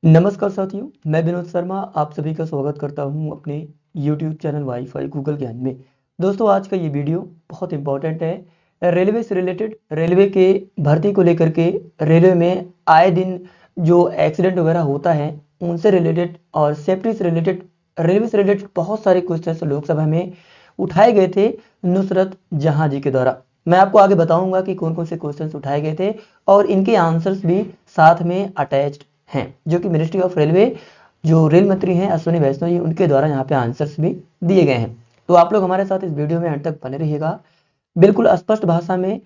नमस्कार साथियों, मैं विनोद शर्मा आप सभी का स्वागत करता हूं अपने YouTube चैनल वाईफाई गूगल ज्ञान में। दोस्तों, आज का ये वीडियो बहुत इंपॉर्टेंट है। रेलवे से रिलेटेड, रेलवे के भर्ती को लेकर के रेलवे में आए दिन जो एक्सीडेंट वगैरह होता है उनसे रिलेटेड और सेफ्टी से रिलेटेड, रेलवे से रिलेटेड बहुत सारे क्वेश्चन लोकसभा में उठाए गए थे नुसरत जहां जी के द्वारा। मैं आपको आगे बताऊंगा कि कौन कौन से क्वेश्चंस उठाए गए थे और इनके आंसर्स भी साथ में अटैच्ड हैं, जो कि मिनिस्ट्री ऑफ रेलवे जो रेल मंत्री हैं अश्विनी वैष्णव जी, उनके द्वारा यहाँ पे आंसर्स भी दिए गए हैं। तो आप लोग हमारे साथ इस वीडियो में अंत तक बने रहिएगा। बिल्कुल स्पष्ट भाषा में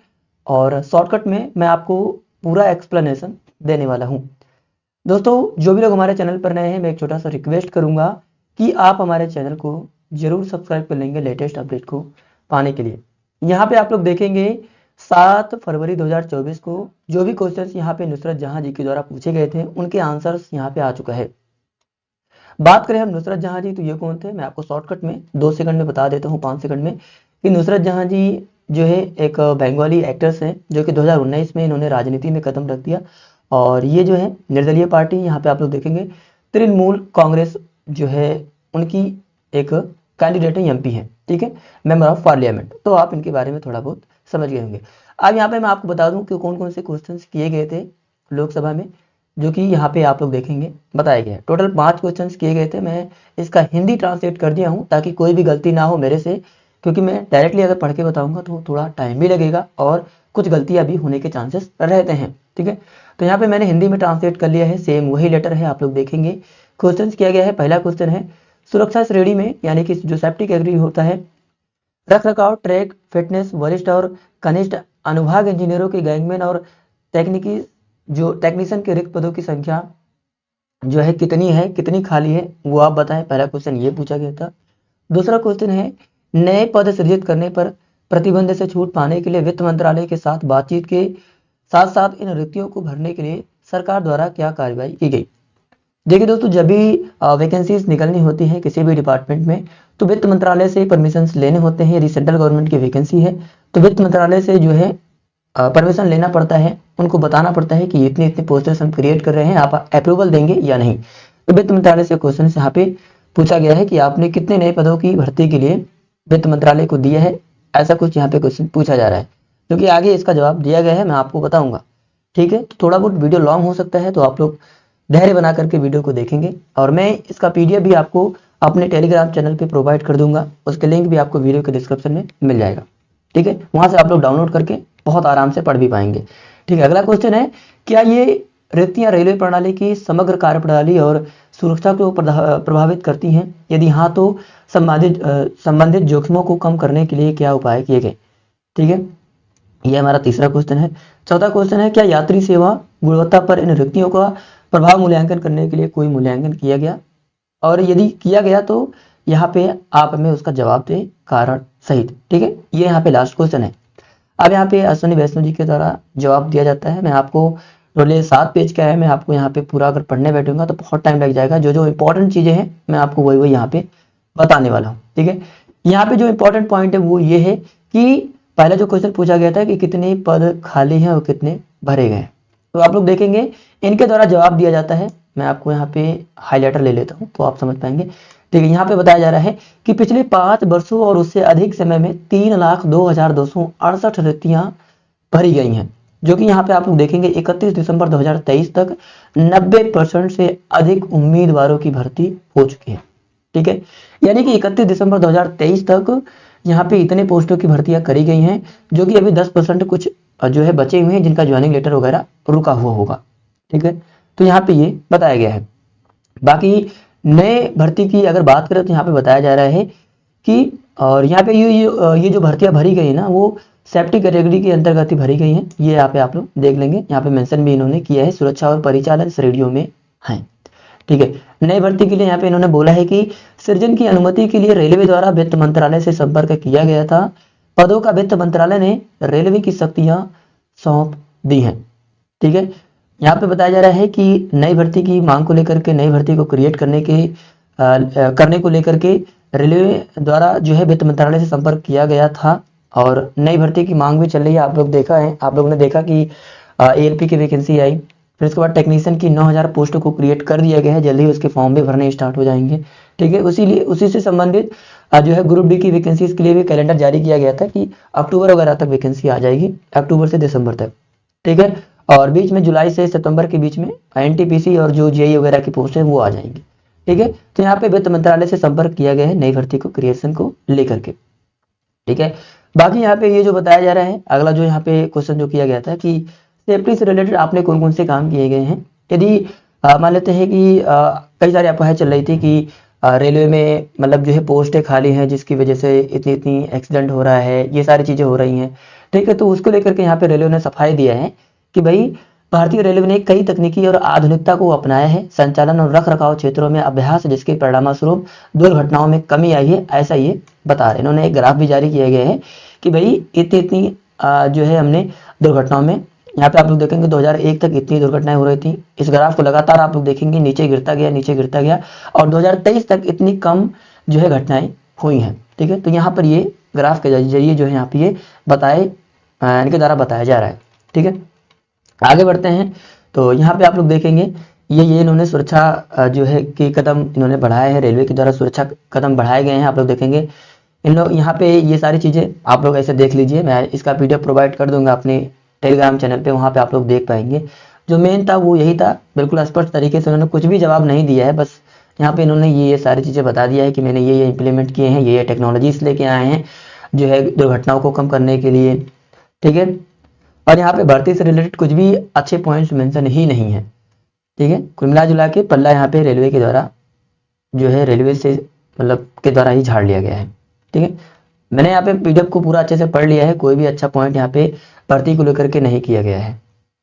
और शॉर्टकट में मैं आपको पूरा एक्सप्लेनेशन देने वाला हूँ। दोस्तों, जो भी लोग हमारे चैनल पर नए हैं, मैं एक छोटा सा रिक्वेस्ट करूंगा कि आप हमारे चैनल को जरूर सब्सक्राइब कर लेंगे लेटेस्ट अपडेट को पाने के लिए। यहाँ पे आप लोग देखेंगे 7 फरवरी 2024 को जो भी क्वेश्चंस यहाँ पे नुसरत जहां जी के द्वारा पूछे गए थे उनके आंसर्स यहाँ पे आ चुका है। बात करें हम नुसरत जहां जी, तो ये कौन थे, मैं आपको शॉर्टकट में 2 सेकंड में बता देता हूँ, 5 सेकंड में, कि नुसरत जहां जी जो है एक बंगाली एक्ट्रेस है जो कि 2019 में इन्होंने राजनीति में कदम रख दिया। और ये जो है निर्दलीय पार्टी, यहाँ पे आप लोग देखेंगे तृणमूल कांग्रेस जो है उनकी एक कैंडिडेट है, एमपी है, ठीक है, मेंबर ऑफ पार्लियामेंट। तो आप इनके बारे में थोड़ा बहुत समझ गए होंगे। अब यहाँ पे मैं आपको बता दूं कि कौन कौन से क्वेश्चन किए गए थे लोकसभा में, जो कि यहाँ पे आप लोग देखेंगे बताया गया है। टोटल 5 क्वेश्चन किए गए थे। मैं इसका हिंदी ट्रांसलेट कर दिया हूँ ताकि कोई भी गलती ना हो मेरे से, क्योंकि मैं डायरेक्टली अगर पढ़ के बताऊंगा तो थोड़ा टाइम भी लगेगा और कुछ गलतियां भी होने के चांसेस रहते हैं, ठीक है। तो यहाँ पे मैंने हिंदी में ट्रांसलेट कर लिया है, सेम वही लेटर है, आप लोग देखेंगे। क्वेश्चन किया गया है, पहला क्वेश्चन है सुरक्षा श्रेणी में, यानी कि जो सेफ्टी कैटेगरी होता है, रख रखाव, ट्रैक, फिटनेस, वरिष्ठ और कनिष्ठ अनुभाग इंजीनियरों के गैंगमैन और तकनीकी जो टेक्नीशियन के रिक्त पदों की संख्या जो है कितनी है, कितनी खाली है, वो आप बताएं। पहला क्वेश्चन ये पूछा गया था। दूसरा क्वेश्चन है नए पद सृजित करने पर प्रतिबंध से छूट पाने के लिए वित्त मंत्रालय के साथ बातचीत के साथ साथ इन रिक्तियों को भरने के लिए सरकार द्वारा क्या कार्रवाई की गई। देखिए दोस्तों, जब भी वैकेंसीज निकलनी होती है किसी भी डिपार्टमेंट में तो वित्त मंत्रालय से परमिशन लेने होते हैं। यदि सेंट्रल गवर्नमेंट की वैकेंसी है तो वित्त मंत्रालय से जो है परमिशन लेना पड़ता है, उनको बताना पड़ता है कि इतने इतने पोस्टर्स हम क्रिएट कर रहे हैं, आप अप्रूवल देंगे या नहीं। तो वित्त मंत्रालय से क्वेश्चन यहाँ पे पूछा गया है कि आपने कितने नए पदों की भर्ती के लिए वित्त मंत्रालय को दिया है, ऐसा कुछ यहाँ पे क्वेश्चन पूछा जा रहा है। क्योंकि आगे इसका जवाब दिया गया है, मैं आपको बताऊंगा, ठीक है। तो थोड़ा बहुत वीडियो लॉन्ग हो सकता है, तो आप लोग धैर्य बना करके वीडियो को देखेंगे। और मैं इसका पीडीएफ भी आपको अपने टेलीग्राम चैनल पे प्रोवाइड कर दूंगा, उसके लिंक भी आपको वीडियो के डिस्क्रिप्शन में मिल जाएगा, ठीक है। वहां से आप लोग डाउनलोड करके बहुत आराम से पढ़ भी पाएंगे, ठीक है। अगला क्वेश्चन है, क्या ये रिक्तियां रेलवे प्रणाली की समग्र कार्यप्रणाली और सुरक्षा को प्रभावित करती हैं? यदि हाँ तो संबंधित जोखिमों को कम करने के लिए क्या उपाय किए गए, ठीक है। यह हमारा तीसरा क्वेश्चन है। चौथा क्वेश्चन है, क्या यात्री सेवा गुणवत्ता पर इन रिक्तियों का प्रभाव मूल्यांकन करने के लिए कोई मूल्यांकन किया गया, और यदि किया गया तो यहाँ पे आप हमें उसका जवाब दें कारण सहित, ठीक है। ये यहाँ पे लास्ट क्वेश्चन है। अब यहाँ पे अश्विनी वैष्णव जी के द्वारा जवाब दिया जाता है। मैं आपको टोटल 7 पेज का है, मैं आपको यहाँ पे पूरा अगर पढ़ने बैठूंगा तो बहुत टाइम लग जाएगा। जो जो इंपॉर्टेंट चीजें हैं मैं आपको वही वही यहाँ पे बताने वाला हूँ, ठीक है। यहाँ पे जो इंपॉर्टेंट पॉइंट है वो ये है कि पहला जो क्वेश्चन पूछा गया था कि कितने पद खाली हैं और कितने भरे गए हैं, तो आप लोग देखेंगे इनके द्वारा जवाब दिया जाता है। मैं आपको यहाँ पे हाईलाइटर ले लेता हूँ तो आप समझ पाएंगे, ठीक है। यहाँ पे बताया जा रहा है कि पिछले 5 वर्षों और उससे अधिक समय में 3,02,268 रिक्तियां भरी गई हैं, जो कि यहाँ पे आप लोग देखेंगे 31 दिसंबर 2023 तक 90% से अधिक उम्मीदवारों की भर्ती हो चुकी है, ठीक है। यानी कि 31 दिसंबर 2023 तक यहाँ पे इतने पोस्टों की भर्तियां करी गई हैं, जो कि अभी 10% कुछ जो है बचे हुए हैं जिनका ज्वाइनिंग लेटर वगैरह रुका हुआ होगा, ठीक है। तो यहाँ पे ये बताया गया है। बाकी नए भर्ती की अगर बात करें तो यहाँ पे बताया जा रहा है कि, और यहाँ पे ये जो भर्तियां भरी गई है ना, वो सेफ्टी कैटेगरी के अंतर्गत ही भरी गई हैं। ये यहाँ पे आप लोग देख लेंगे, यहाँ पे मेंशन भी इन्होंने किया है, सुरक्षा और परिचालन श्रेणियों में है, ठीक है। नई भर्ती के लिए यहाँ पे इन्होंने बोला है कि सृजन की अनुमति के लिए रेलवे द्वारा वित्त मंत्रालय से संपर्क किया गया था। पदों का वित्त मंत्रालय ने रेलवे की शक्तियां सौंप दी हैं, ठीक है। यहाँ पे बताया जा रहा है कि नई भर्ती की मांग को लेकर के, नई भर्ती को क्रिएट करने को लेकर के रेलवे द्वारा जो है वित्त मंत्रालय से संपर्क किया गया था और नई भर्ती की मांग भी चल रही है। आप लोग ने देखा कि एएलपी की वैकेंसी आई, फिर उसके बाद टेक्नीशियन की 9000 पोस्टों को क्रिएट कर दिया गया है, जल्दी उसके फॉर्म भी भरने स्टार्ट हो जाएंगे। ठीक है, उसी से संबंधित जो है ग्रुप डी की वैकेंसीज के लिए भी कैलेंडर जारी किया गया था कि अक्टूबर वगैरह तक वैकेंसी आ जाएगी, अक्टूबर से दिसंबर तक। ठीक है, और बीच में जुलाई से सितंबर के बीच में एनटीपीसी और जो जेई वगैरह की पोस्ट है वो आ जाएंगी। ठीक है, तो यहाँ पे वित्त मंत्रालय से संपर्क किया गया है नई भर्ती को क्रिएशन को लेकर के। ठीक है, बाकी यहाँ पे ये जो बताया जा रहा है, अगला जो यहाँ पे क्वेश्चन जो किया गया था कि सेफ्टी से रिलेटेड आपने कौन कौन से काम किए गए हैं। यदि मान लेते हैं कि कई सारी अफवाहें चल रही थी कि रेलवे में मतलब जो है पोस्टें खाली हैं जिसकी वजह से इतनी इतनी एक्सीडेंट हो रहा है, ये सारी चीज़ें हो रही हैं। ठीक है, तो उसको लेकर के यहाँ पे रेलवे ने सफाई दिया है कि भाई भारतीय रेलवे ने कई तकनीकी और आधुनिकता को अपनाया है संचालन और रख रखाव क्षेत्रों में अभ्यास, जिसके परिणामस्वरूप दुर्घटनाओं में कमी आई है, ऐसा ये बता रहे हैं। इन्होंने एक ग्राफ भी जारी किया गया है कि भाई इतनी इतनी जो है हमने दुर्घटनाओं में, यहाँ पे आप लोग देखेंगे 2001 तक इतनी दुर्घटनाएं हो रही थी। इस ग्राफ को लगातार आप लोग देखेंगे नीचे गिरता गया, नीचे गिरता गया, और 2023 तक इतनी कम जो है घटनाएं हुई हैं। ठीक है, तो यहाँ पर ये ग्राफ के जरिए जो है यहाँ पे ये इनके द्वारा बताया जा रहा है। ठीक है, आगे बढ़ते हैं तो यहाँ पे आप लोग देखेंगे ये इन्होंने सुरक्षा जो है कि कदम इन्होंने बढ़ाए हैं, रेलवे के द्वारा सुरक्षा कदम बढ़ाए गए हैं। आप लोग देखेंगे इन लोग यहाँ पे ये सारी चीज़ें आप लोग ऐसे देख लीजिए, मैं इसका पीडीएफ प्रोवाइड कर दूंगा अपने टेलीग्राम चैनल पे, वहाँ पे आप लोग देख पाएंगे। जो मेन था वो यही था, बिल्कुल स्पष्ट तरीके से उन्होंने कुछ भी जवाब नहीं दिया है, बस यहाँ पे इन्होंने ये सारी चीज़ें बता दिया है कि मैंने ये इम्प्लीमेंट किए हैं, ये टेक्नोलॉजीज लेके आए हैं जो है दुर्घटनाओं को कम करने के लिए। ठीक है, और यहाँ पे भर्ती से रिलेटेड कुछ भी अच्छे पॉइंट्स मेंशन ही नहीं है। ठीक है, कुल मिला जुला के पल्ला यहाँ पे रेलवे के द्वारा जो है रेलवे से मतलब के द्वारा ही झाड़ लिया गया है। ठीक है, मैंने यहाँ पे पीडीएफ को पूरा अच्छे से पढ़ लिया है, कोई भी अच्छा पॉइंट यहाँ पे भर्ती को लेकर के नहीं किया गया है।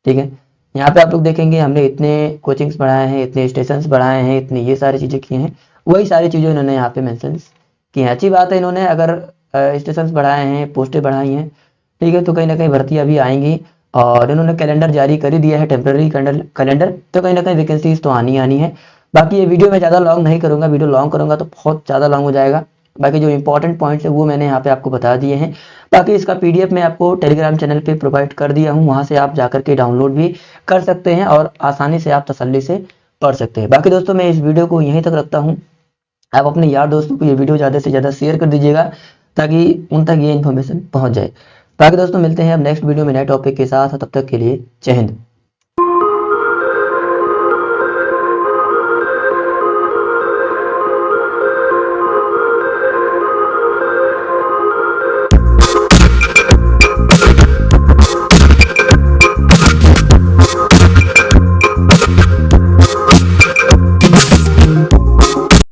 ठीक है, यहाँ पे आप लोग देखेंगे हमने इतने कोचिंग्स बढ़ाए हैं, इतने स्टेशंस बढ़ाए हैं, इतनी ये सारी चीज़ें की हैं, वही सारी चीज़ें इन्होंने यहाँ पे मैंशन की हैं। अच्छी बात है, इन्होंने अगर स्टेशंस बढ़ाए हैं, पोस्टें बढ़ाई हैं, ठीक है, तो कहीं ना कहीं भर्ती अभी आएंगी, और इन्होंने कैलेंडर जारी कर ही दिया है, टेम्प्रेरी कैलेंडर, तो कहीं ना कहीं वैकेंसीज तो आनी आनी है। बाकी ये वीडियो मैं ज़्यादा लॉन्ग नहीं करूँगा, वीडियो लॉन्ग करूँगा तो बहुत ज़्यादा लॉन्ग हो जाएगा। बाकी जो इंपॉर्टेंट पॉइंट्स है वो मैंने यहाँ पे आपको बता दिए हैं। बाकी इसका पीडीएफ मैं आपको टेलीग्राम चैनल पे प्रोवाइड कर दिया हूँ, वहाँ से आप जाकर के डाउनलोड भी कर सकते हैं और आसानी से आप तसल्ली से पढ़ सकते हैं। बाकी दोस्तों मैं इस वीडियो को यहीं तक रखता हूँ, आप अपने यार दोस्तों को ये वीडियो ज़्यादा से ज़्यादा शेयर कर दीजिएगा ताकि उन तक ये इन्फॉर्मेशन पहुँच जाए। बाकी दोस्तों मिलते हैं अब नेक्स्ट वीडियो में नए टॉपिक के साथ, तब तक के लिए जय हिंद।